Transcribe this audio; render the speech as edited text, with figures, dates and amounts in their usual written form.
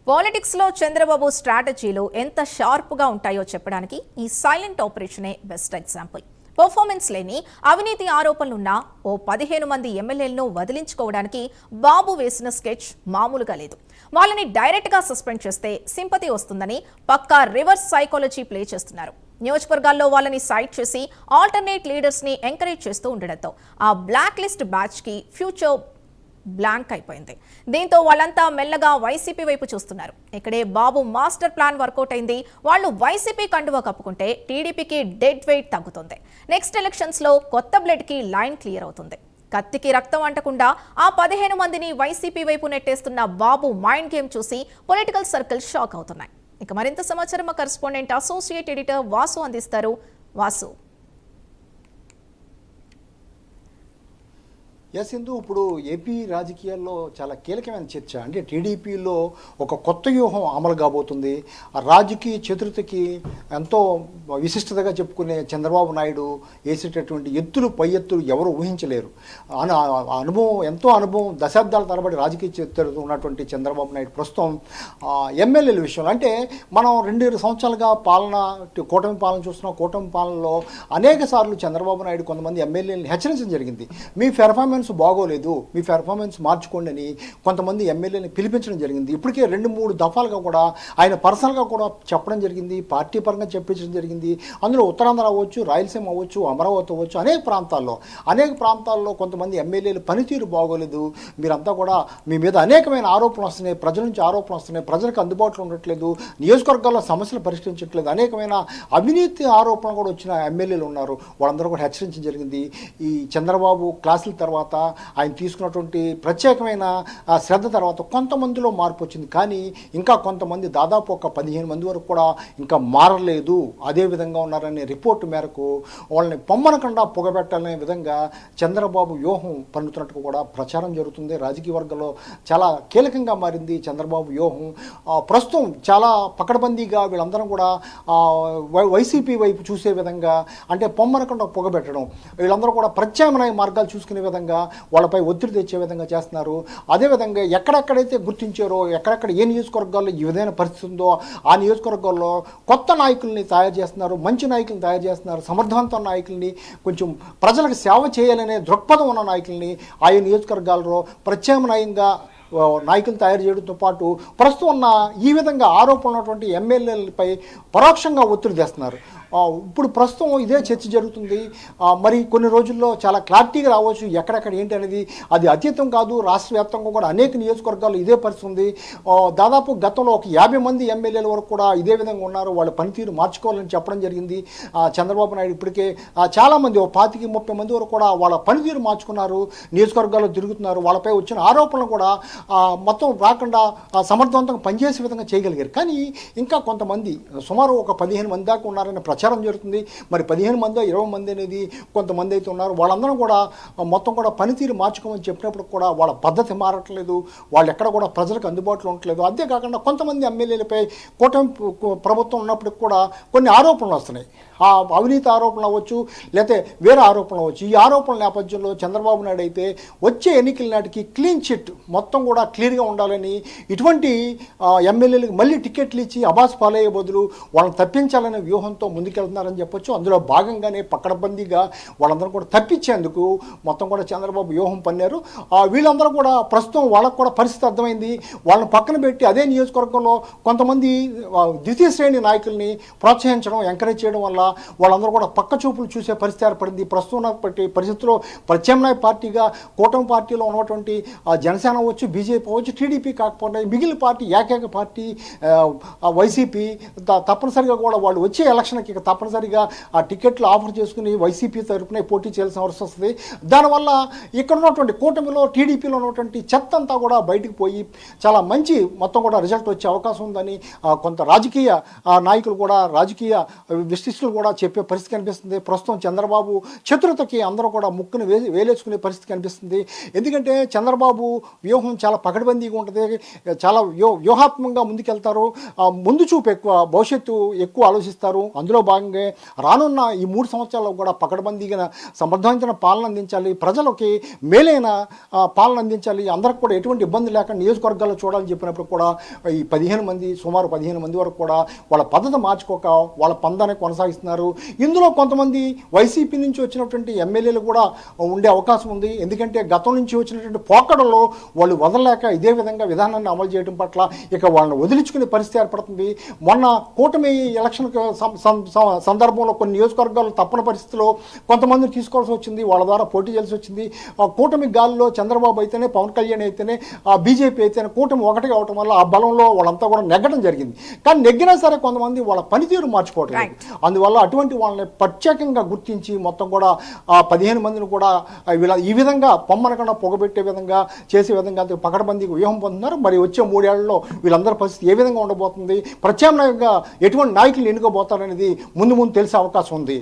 పాలిటిక్స్లో చంద్రబాబు స్ట్రాటజీలు ఎంత షార్ప్గా ఉంటాయో చెప్పడానికి ఈ సైలెంట్ ఆపరేషనే బెస్ట్ ఎగ్జాంపుల్. పర్ఫార్మెన్స్ లేని అవినీతి ఆరోపణలున్న ఓ 15 మంది ఎమ్మెల్యేలను వదిలించుకోవడానికి బాబు వేసిన స్కెచ్ మామూలుగా లేదు. వాళ్ళని డైరెక్ట్గా సస్పెండ్ చేస్తే సింపతి వస్తుందని పక్కా రివర్స్ సైకాలజీ ప్లే చేస్తున్నారు. నియోజకవర్గాల్లో వాళ్ళని సైడ్ చేసి ఆల్టర్నేట్ లీడర్స్ ని ఎంకరేజ్ చేస్తూ ఉండడంతో ఆ బ్లాక్ లిస్ట్ బ్యాచ్ కి ఫ్యూచర్ బ్లాంక్ అయిపోయింది. దీంతో వాళ్ళంతా మెల్లగా వైసీపీ వైపు చూస్తున్నారు. ఇక్కడే బాబు మాస్టర్ ప్లాన్ వర్కౌట్ అయింది. వాళ్ళు వైసీపీ కండువా కప్పుకుంటే టీడీపీకి డెడ్ వెయిట్ తగ్గుతుంది. నెక్స్ట్ ఎలక్షన్స్ లో కొత్త బ్లడ్ కి లైన్ క్లియర్ అవుతుంది. కత్తికి రక్తం అంటకుండా ఆ 15 మందిని వైసీపీ వైపు నెట్టేస్తున్న బాబు మైండ్ గేమ్ చూసి పొలిటికల్ సర్కిల్ షాక్ అవుతున్నాయి. ఇక మరింత సమాచారం మా కరెస్పాండెంట్ అసోసియేట్ ఎడిటర్ వాసు అందిస్తారు. వాసు, సింధు, ఇప్పుడు ఏపీ రాజకీయాల్లో చాలా కీలకమైన చర్చ. అంటే టీడీపీలో ఒక కొత్త వ్యూహం అమలు కాబోతుంది. ఆ రాజకీయ చతురతకి ఎంతో విశిష్టతగా చెప్పుకునే చంద్రబాబు నాయుడు వేసేటటువంటి ఎత్తులు పై ఎత్తులు ఎవరు ఊహించలేరు. ఎంతో అనుభవం, దశాబ్దాల తరబడి రాజకీయ చరిత్ర ఉన్నటువంటి చంద్రబాబు నాయుడు ప్రస్తుతం ఎమ్మెల్యేల విషయంలో, అంటే మనం 2 సంవత్సరాలుగా కూటమి పాలన చూస్తున్నాం. కూటమి పాలనలో అనేక సార్లు చంద్రబాబు నాయుడు కొంతమంది ఎమ్మెల్యేలను హెచ్చరించడం జరిగింది. మీ పెర్ఫార్మెన్స్ బాగోలేదు, మీ పెర్ఫార్మెన్స్ మార్చుకోండి అని కొంతమంది ఎమ్మెల్యేని పిలిపించడం జరిగింది. ఇప్పటికే 2-3 దఫాలుగా కూడా ఆయన పర్సనల్గా కూడా చెప్పడం జరిగింది, పార్టీ పరంగా చెప్పించడం జరిగింది. అందులో ఉత్తరాంధ్ర అవ్వచ్చు, రాయలసీమ అవ్వచ్చు, అమరావతి అవ్వచ్చు, అనేక ప్రాంతాల్లో కొంతమంది ఎమ్మెల్యేలు పనితీరు బాగోలేదు, మీరంతా కూడా మీ మీద అనేకమైన ఆరోపణలు వస్తున్నాయి, ప్రజల నుంచి ఆరోపణలు వస్తున్నాయి, ప్రజలకు అందుబాటులో ఉండట్లేదు, నియోజకవర్గాల్లో సమస్యలు పరిష్కరించట్లేదు, అనేకమైన అవినీతి ఆరోపణలు కూడా వచ్చిన ఎమ్మెల్యేలు ఉన్నారు. వాళ్ళందరూ కూడా హెచ్చరించడం జరిగింది. ఈ చంద్రబాబు క్లాసుల తర్వాత ఆయన తీసుకున్నటువంటి ప్రత్యేకమైన శ్రద్ధ తర్వాత కొంతమందిలో మార్పు వచ్చింది. కానీ ఇంకా కొంతమంది, దాదాపు ఒక 15 మంది వరకు కూడా ఇంకా మారలేదు, అదే విధంగా ఉన్నారనే రిపోర్టు మేరకు వాళ్ళని పొమ్మనకుండా పొగబెట్టాలనే విధంగా చంద్రబాబు వ్యూహం పన్నుతున్నట్టు కూడా ప్రచారం జరుగుతుంది. రాజకీయ వర్గంలో చాలా కీలకంగా మారింది చంద్రబాబు వ్యూహం. ప్రస్తుతం చాలా పకడ్బందీగా వీళ్ళందరం కూడా వైసీపీ వైపు చూసే విధంగా, అంటే పొమ్మనకుండా పొగబెట్టడం, వీళ్ళందరూ కూడా ప్రత్యామ్నాయ మార్గాలు చూసుకునే విధంగా వాళ్ళపై ఒత్తిడి తెచ్చే విధంగా చేస్తున్నారు. అదేవిధంగా ఎక్కడెక్కడైతే గుర్తించారో, ఎక్కడెక్కడ ఏ నియోజకవర్గాల్లో ఈ విధమైన పరిస్థితి ఉందో ఆ నియోజకవర్గాల్లో కొత్త నాయకుల్ని తయారు చేస్తున్నారు, మంచి నాయకుల్ని తయారు చేస్తున్నారు, సమర్థవంతమైన నాయకుల్ని, కొంచెం ప్రజలకు సేవ చేయాలనే దృక్పథం ఉన్న నాయకుల్ని ఆయా నియోజకవర్గాల్లో ప్రత్యామ్నాయంగా నాయకులు తయారు చేయడంతో పాటు ప్రస్తుతం ఉన్న ఈ విధంగా ఆరోపణలు ఉన్నటువంటి ఎమ్మెల్యేలపై పరోక్షంగా ఒత్తిడి తెస్తున్నారు. ఇప్పుడు ప్రస్తుతం ఇదే చర్చ జరుగుతుంది. మరి కొన్ని రోజుల్లో చాలా క్లారిటీగా రావచ్చు ఎక్కడెక్కడ ఏంటి అనేది. అది అతీతం కాదు, రాష్ట్ర వ్యాప్తంగా కూడా అనేక నియోజకవర్గాలు ఇదే పరిస్థితి ఉంది. దాదాపు గతంలో ఒక 50 మంది ఎమ్మెల్యేల వరకు కూడా ఇదే విధంగా ఉన్నారు. వాళ్ళ పనితీరు మార్చుకోవాలని చెప్పడం జరిగింది చంద్రబాబు నాయుడు. ఇప్పటికే చాలామంది, 25-30 మంది వరకు కూడా వాళ్ళ పనితీరు మార్చుకున్నారు, నియోజకవర్గాల్లో తిరుగుతున్నారు. వాళ్ళపై వచ్చిన ఆరోపణలు కూడా మొత్తం రాకుండా సమర్థవంతంగా పనిచేసే విధంగా చేయగలిగారు. కానీ ఇంకా కొంతమంది, సుమారు ఒక 15 మంది దాకా ఉన్నారని ప్రచారం జరుగుతుంది. మరి 15 మంది 20 మంది అనేది కొంతమంది అయితే ఉన్నారు. వాళ్ళందరూ కూడా మొత్తం కూడా పనితీరు మార్చుకోమని చెప్పినప్పుడు కూడా వాళ్ళ పద్ధతి మారట్లేదు, వాళ్ళు ఎక్కడ కూడా ప్రజలకు అందుబాటులో ఉండట్లేదు. అంతేకాకుండా కొంతమంది ఎమ్మెల్యేలపై కూటమి ప్రభుత్వం ఉన్నప్పటికి కూడా కొన్ని ఆరోపణలు వస్తున్నాయి. ఆ అవినీతి ఆరోపణలు అవ్వచ్చు, లేకపోతే వేరే ఆరోపణలు అవ్వచ్చు. ఈ ఆరోపణల నేపథ్యంలో చంద్రబాబు నాయుడు అయితే వచ్చే ఎన్నికల నాటికి క్లీన్ చిట్ మొత్తం కూడా క్లియర్గా ఉండాలని, ఇటువంటి ఎమ్మెల్యేలకు మళ్ళీ టికెట్లు ఇచ్చి అబాస్ పాలయ్యే బదులు వాళ్ళని తప్పించాలనే వ్యూహంతో ముందుకెళ్తున్నారని చెప్పొచ్చు. అందులో భాగంగానే పకడ్బందీగా వాళ్ళందరూ కూడా తప్పించేందుకు మొత్తం కూడా చంద్రబాబు వ్యూహం పన్నారు. వీళ్ళందరూ కూడా ప్రస్తుతం వాళ్ళకు కూడా పరిస్థితి అర్థమైంది. వాళ్ళని పక్కన పెట్టి అదే నియోజకవర్గంలో కొంతమంది ద్వితీయ శ్రేణి నాయకుల్ని ప్రోత్సహించడం, ఎంకరేజ్ చేయడం వల్ల వాళ్ళందరూ కూడా పక్క చూపులు చూసే పరిస్థితి ఏర్పడింది. ప్రస్తుతం ఉన్నప్పటి పరిస్థితుల్లో ప్రత్యామ్నాయ పార్టీగా కూటమి పార్టీలో ఉన్నటువంటి జనసేన అవ్వచ్చు, బీజేపీ అవ్వచ్చు, టీడీపీ కాకపోతే మిగిలిన పార్టీ ఏకైక పార్టీ వైసీపీ తప్పనిసరిగా కూడా వాళ్ళు వచ్చే ఎలక్షన్కి తప్పనిసరిగా ఆ టికెట్లు ఆఫర్ చేసుకుని వైసీపీ తరఫున పోటీ చేయాల్సిన అవసరం వస్తుంది. దానివల్ల ఇక్కడ ఉన్నటువంటి కూటమిలో, టీడీపీలో ఉన్నటువంటి చెత్త అంతా కూడా బయటకు పోయి చాలా మంచి మొత్తం కూడా రిజల్ట్ వచ్చే అవకాశం ఉందని కొంత రాజకీయ నాయకులు కూడా, రాజకీయ విశ్లేషకులు కూడా చెప్పే పరిస్థితి కనిపిస్తుంది. ప్రస్తుతం చంద్రబాబు చతురతకి అందరూ కూడా ముక్కును వేలేసుకునే పరిస్థితి కనిపిస్తుంది. ఎందుకంటే చంద్రబాబు వ్యూహం చాలా పకడ్బందీగా ఉంటుంది, చాలా వ్యూహాత్మకంగా ముందుకెళ్తారు, ముందు చూపు ఎక్కువ, భవిష్యత్తు ఎక్కువ ఆలోచిస్తారు. అందులో భాగంగా రానున్న ఈ 3 సంవత్సరాల్లో కూడా పకడ్బందీగా సమర్థవంతమైన పాలన అందించాలి, ప్రజలకి మేలైన పాలన అందించాలి, అందరికి కూడా ఎటువంటి ఇబ్బంది లేకుండా నియోజకవర్గాల్లో చూడాలని చెప్పినప్పుడు కూడా ఈ 15 మంది సుమారు 15 మంది వరకు కూడా వాళ్ళ పద్ధతి మార్చుకోక వాళ్ళ పందాన్ని కొనసాగిస్తున్నారు. ఇందులో కొంతమంది వైసీపీ నుంచి వచ్చినటువంటి ఎమ్మెల్యేలు కూడా ఉండే అవకాశం ఉంది. ఎందుకంటే గతం నుంచి వచ్చినటువంటి పోకడలో వాళ్ళు వదలలేక ఇదే విధంగా విధానాన్ని అమలు చేయడం పట్ల ఇక వాళ్ళని వదిలించుకునే పరిస్థితి ఏర్పడుతుంది. మొన్న కూటమి ఎలక్షన్ సందర్భంలో కొన్ని నియోజకవర్గాలు తప్పని పరిస్థితిలో కొంతమందిని తీసుకోవాల్సి వచ్చింది, వాళ్ళ ద్వారా పోటీ చేయాల్సి వచ్చింది. కూటమి గాలిలో చంద్రబాబు అయితేనే, పవన్ కళ్యాణ్ అయితేనే, బీజేపీ అయితేనే కూటమి ఒకటి కావటం వల్ల ఆ బలంలో వాళ్ళంతా కూడా నెగ్గడం జరిగింది. కానీ నెగ్గినా సరే కొంతమంది వాళ్ళ పనితీరు మార్చుకోవటం లేదు. అందువల్ల అటువంటి వాళ్ళని ప్రత్యేకంగా గుర్తించి మొత్తం కూడా 15 మందిని కూడా ఈ విధంగా పొమ్మనకుండా పొగబెట్టే విధంగా చేసే విధంగా పకడ్బందీకి వ్యూహం పొందుతున్నారు. మరి వచ్చే 3 ఏళ్లలో వీళ్ళందరి పరిస్థితి ఏ విధంగా ఉండబోతుంది, ప్రత్యామ్నాయంగా ఎటువంటి నాయకులు ఎన్నుకోబోతారనేది ముందు తెలిసే అవకాశం ఉంది.